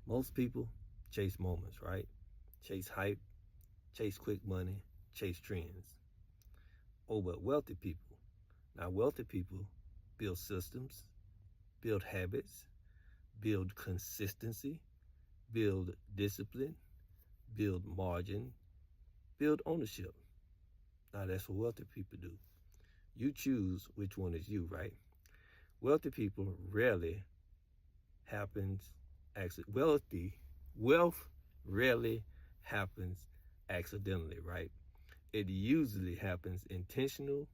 Most people chase moments, right? Chase hype, chase quick money, chase trends. Oh, but wealthy people. Now, wealthy people build systems, build habits, build consistency, build discipline, build margin, build ownership. Now, that's what wealthy people do. You choose which one is you, right? Wealthy people rarely happens wealth rarely happens accidentally, right? It usually happens intentional,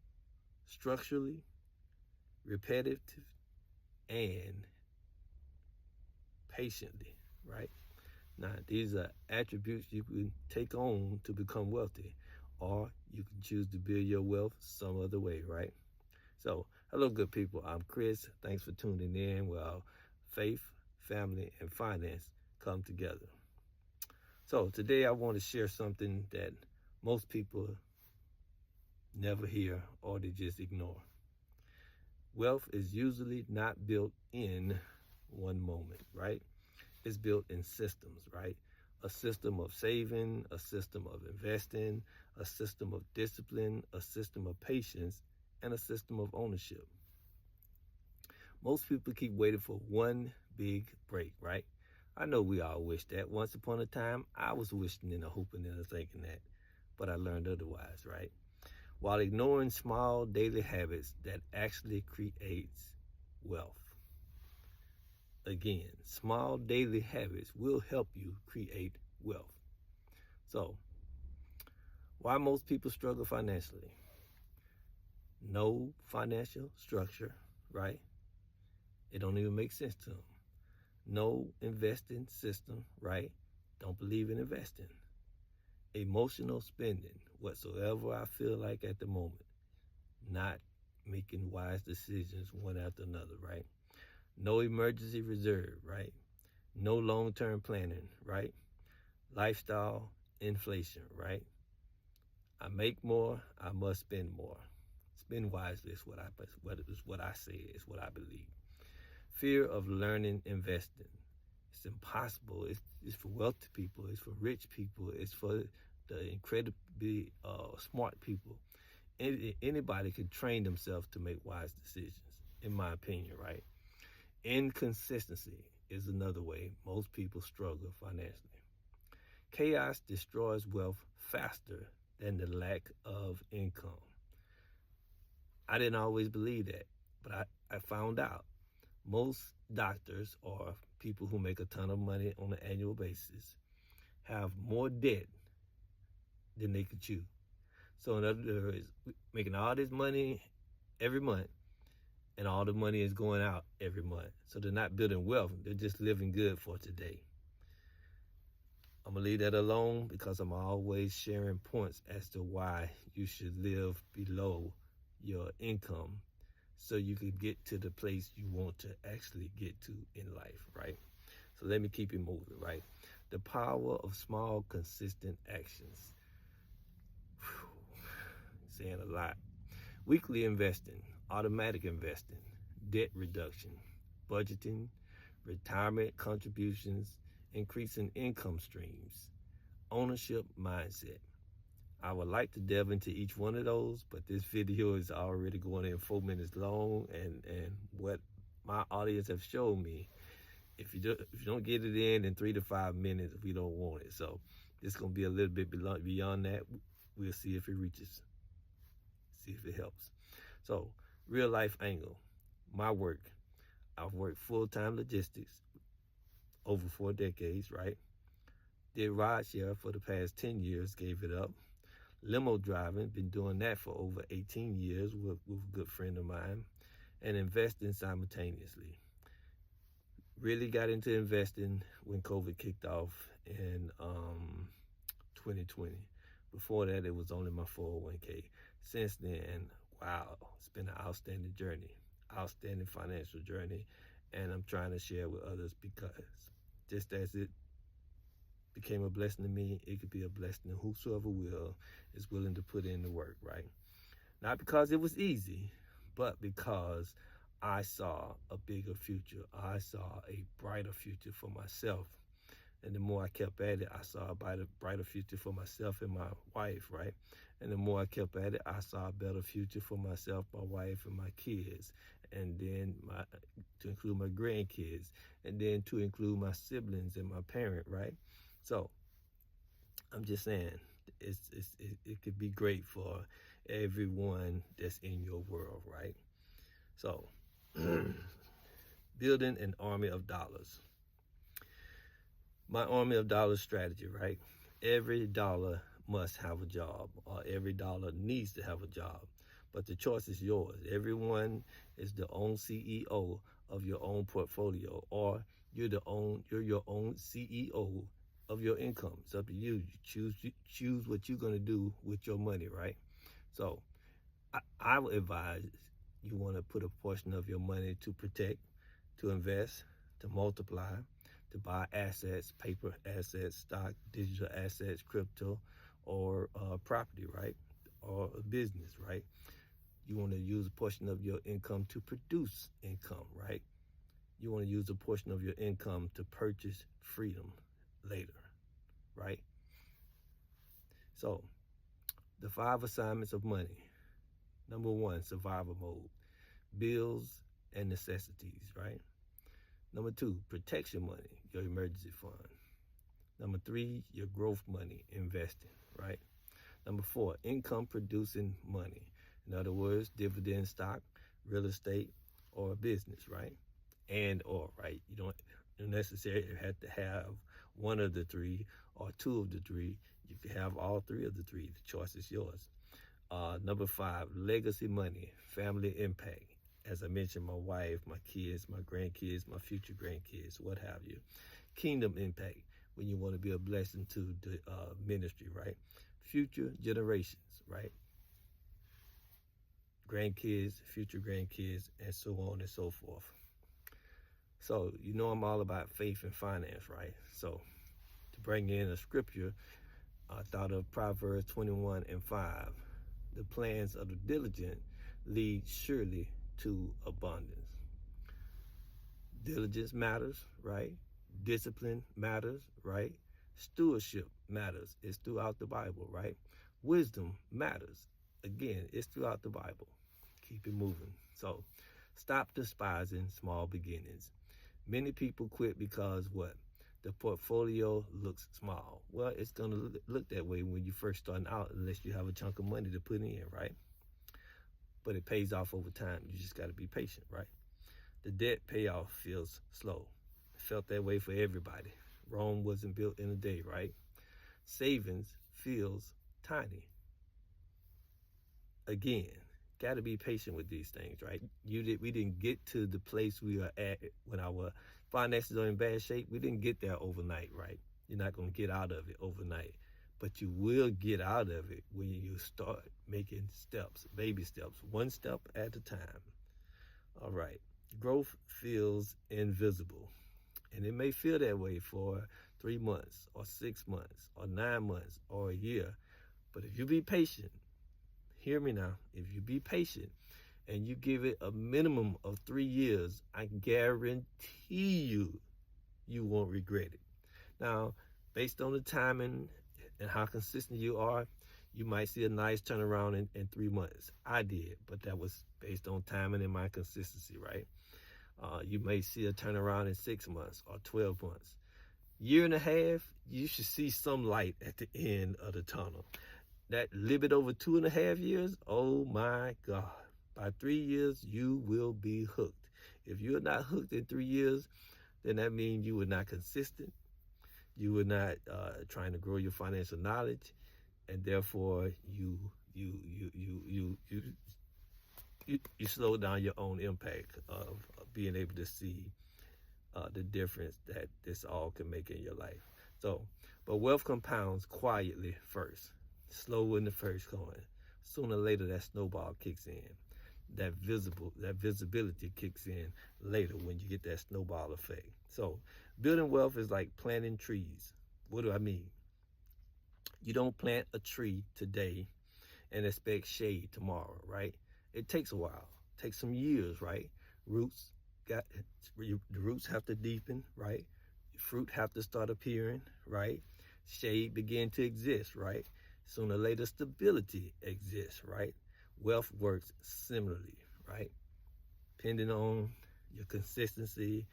structurally, repetitive, and patiently, right? Now, these are attributes you can take on to become wealthy, or you can choose to build your wealth some other way, right? So, hello, good people. I'm Chris. Thanks for tuning in. Well, faith, family, and finance come together. So, today I want to share something that most people never hear or they just ignore. Wealth is usually not built in one moment, right? It's built in systems, right? A system of saving, a system of investing, a system of discipline, a system of patience, and a system of ownership. Most people keep waiting for one big break, right? I know we all wish that. Once upon a time, I was wishing and hoping and thinking that, but I learned otherwise, right? While ignoring small daily habits that actually creates wealth. Again, small daily habits will help you create wealth. So, why most people struggle financially? No financial structure, right? It don't even make sense to them. No investing system, right? Don't believe in investing. Emotional spending, whatsoever I feel like at the moment. Not making wise decisions one after another, right? No emergency reserve, right? No long-term planning, right? Lifestyle inflation, right? I make more, I must spend more. Spend wisely is what I say, is what I believe. Fear of learning investing. It's impossible. It's for wealthy people. It's for rich people. It's for the incredibly smart people. Anybody can train themselves to make wise decisions, in my opinion, right? Inconsistency is another way most people struggle financially. Chaos destroys wealth faster than the lack of income. I didn't always believe that, but I found out. Most doctors or people who make a ton of money on an annual basis have more debt than they could chew. So in other words, making all this money every month and all the money is going out every month. So they're not building wealth. They're just living good for today. I'm going to leave that alone because I'm always sharing points as to why you should live below your income so you can get to the place you want to actually get to in life, right? So let me keep it moving, right? The power of small, consistent actions. Whew. Saying a lot. Weekly investing, automatic investing, debt reduction, budgeting, retirement contributions, increasing income streams, ownership mindset. I would like to delve into each one of those, but this video is already going in 4 minutes long, and what my audience have shown me, if you don't get it in 3 to 5 minutes, we don't want it. So it's gonna be a little bit beyond that. We'll see if it reaches, see if it helps. So real life angle, my work. I've worked full-time logistics over 4 decades, right? Did rideshare for the past 10 years, gave it up. Limo driving, been doing that for over 18 years with a good friend of mine, and investing simultaneously. Really got into investing when COVID kicked off in 2020. Before that, it was only my 401k. Since then, wow, it's been an outstanding journey, outstanding financial journey, and I'm trying to share with others because just as it became a blessing to me, it could be a blessing to whosoever is willing to put in the work, right? Not because it was easy, but because I saw a bigger future. I saw a brighter future for myself. And the more I kept at it, I saw a brighter future for myself and my wife, right? And the more I kept at it, I saw a better future for myself, my wife, and my kids. And then to include my grandkids, and then to include my siblings and my parent, right? So I'm just saying, it could be great for everyone that's in your world, right? So, building an army of dollars. My army of dollars strategy, right? Every dollar must have a job, or every dollar needs to have a job. But the choice is yours. Everyone is the own CEO of your own portfolio, or you're your own CEO of your income. It's up to you. You choose what you're gonna do with your money, right? So I would advise you want to put a portion of your money to protect, to invest, to multiply, to buy assets, paper assets, stock, digital assets, crypto, or property, right? Or a business, right? You want to use a portion of your income to produce income, right? You want to use a portion of your income to purchase freedom later, right? So, the 5 assignments of money. Number 1, survival mode. Bills and necessities, right? Number 2, protection money, your emergency fund. Number 3, your growth money, investing, right? Number 4, income producing money. In other words, dividend stock, real estate, or business, right? Right? You don't necessarily have to have one of the 3 or 2 of the 3. You can have all 3 of the 3. The choice is yours. Number 5, legacy money, family impact. As I mentioned, my wife, my kids, my grandkids, my future grandkids, what have you. Kingdom impact, when you want to be a blessing to the ministry, right? Future generations, right? Grandkids, future grandkids, and so on and so forth. So, you know I'm all about faith and finance, right? So, to bring in a scripture, I thought of Proverbs 21:5. The plans of the diligent lead surely to abundance. Diligence matters, right? Discipline matters, right? Stewardship matters. It's throughout the Bible, right? Wisdom matters. Again, it's throughout the Bible. Keep it moving. So, stop despising small beginnings. Many people quit because what? The portfolio looks small. Well, it's going to look that way when you first starting out, unless you have a chunk of money to put in, right? But it pays off over time. You just got to be patient, right? The debt payoff feels slow. It felt that way for everybody. Rome wasn't built in a day, right? Savings feels tiny. Again, got to be patient with these things, right? We didn't get to the place we are at when our finances are in bad shape. We didn't get there overnight, right? You're not going to get out of it overnight, but you will get out of it when you start making steps, baby steps, one step at a time. All right. Growth feels invisible, and it may feel that way for 3 months or 6 months or 9 months or a year. But if you be patient, hear me now, if you be patient and you give it a minimum of 3 years, I guarantee you won't regret it. Now, based on the timing and how consistent you are, you might see a nice turnaround in 3 months. I did, but that was based on timing and my consistency, right? You may see a turnaround in 6 months or 12 months. Year and a half, you should see some light at the end of the tunnel. That little bit over 2.5 years, oh my God. By 3 years, you will be hooked. If you're not hooked in 3 years, then that means you were not consistent. You were not trying to grow your financial knowledge, and therefore you slow down your own impact of being able to see the difference that this all can make in your life. So, but wealth compounds quietly first, slow in the first coin. Sooner or later, that snowball kicks in. That visibility kicks in later when you get that snowball effect. So, building wealth is like planting trees. What do I mean? You don't plant a tree today and expect shade tomorrow, right? It takes a while. It takes some years, right? The roots have to deepen, right? fruit have to start appearing, right? Shade begin to exist, right? Sooner or later, stability exists, right? Wealth works similarly, right? Depending on your consistency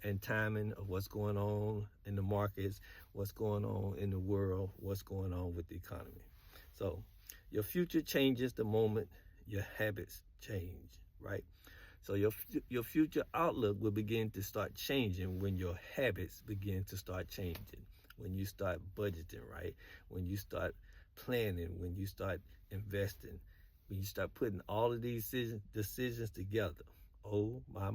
and timing of what's going on in the markets, what's going on in the world, what's going on with the economy. So your future changes the moment your habits change, right? So your future outlook will begin to start changing when your habits begin to start changing. When you start budgeting, right? When you start planning, when you start investing, when you start putting all of these decisions together. Oh my.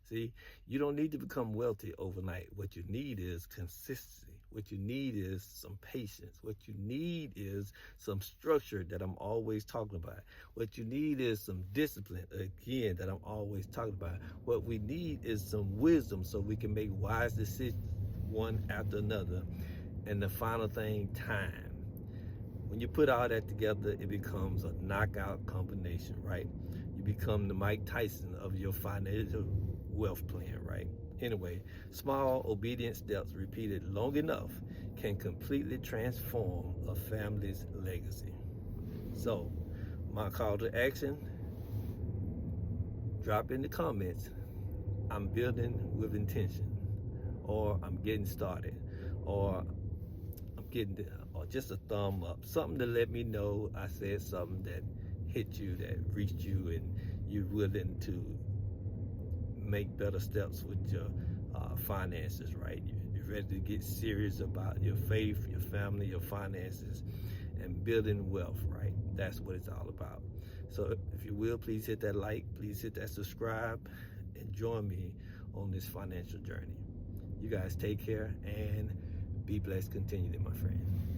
See, you don't need to become wealthy overnight. What you need is consistency. What you need is some patience. What you need is some structure that I'm always talking about. What you need is some discipline, again, that I'm always talking about. What we need is some wisdom so we can make wise decisions one after another. And the final thing, time. When you put all that together, it becomes a knockout combination, right? You become the Mike Tyson of your financial wealth plan, right? Anyway, small obedient steps repeated long enough can completely transform a family's legacy. So, my call to action, drop in the comments, I'm building with intention, or I'm getting started, or I'm getting, or just a thumb up, something to let me know I said something that hit you, that reached you, and you're willing to make better steps with your finances, right? You're ready to get serious about your faith, your family, your finances, and building wealth, right? That's what it's all about. So if you will, please hit that like, please hit that subscribe, and join me on this financial journey. You guys take care and be blessed continually, my friend.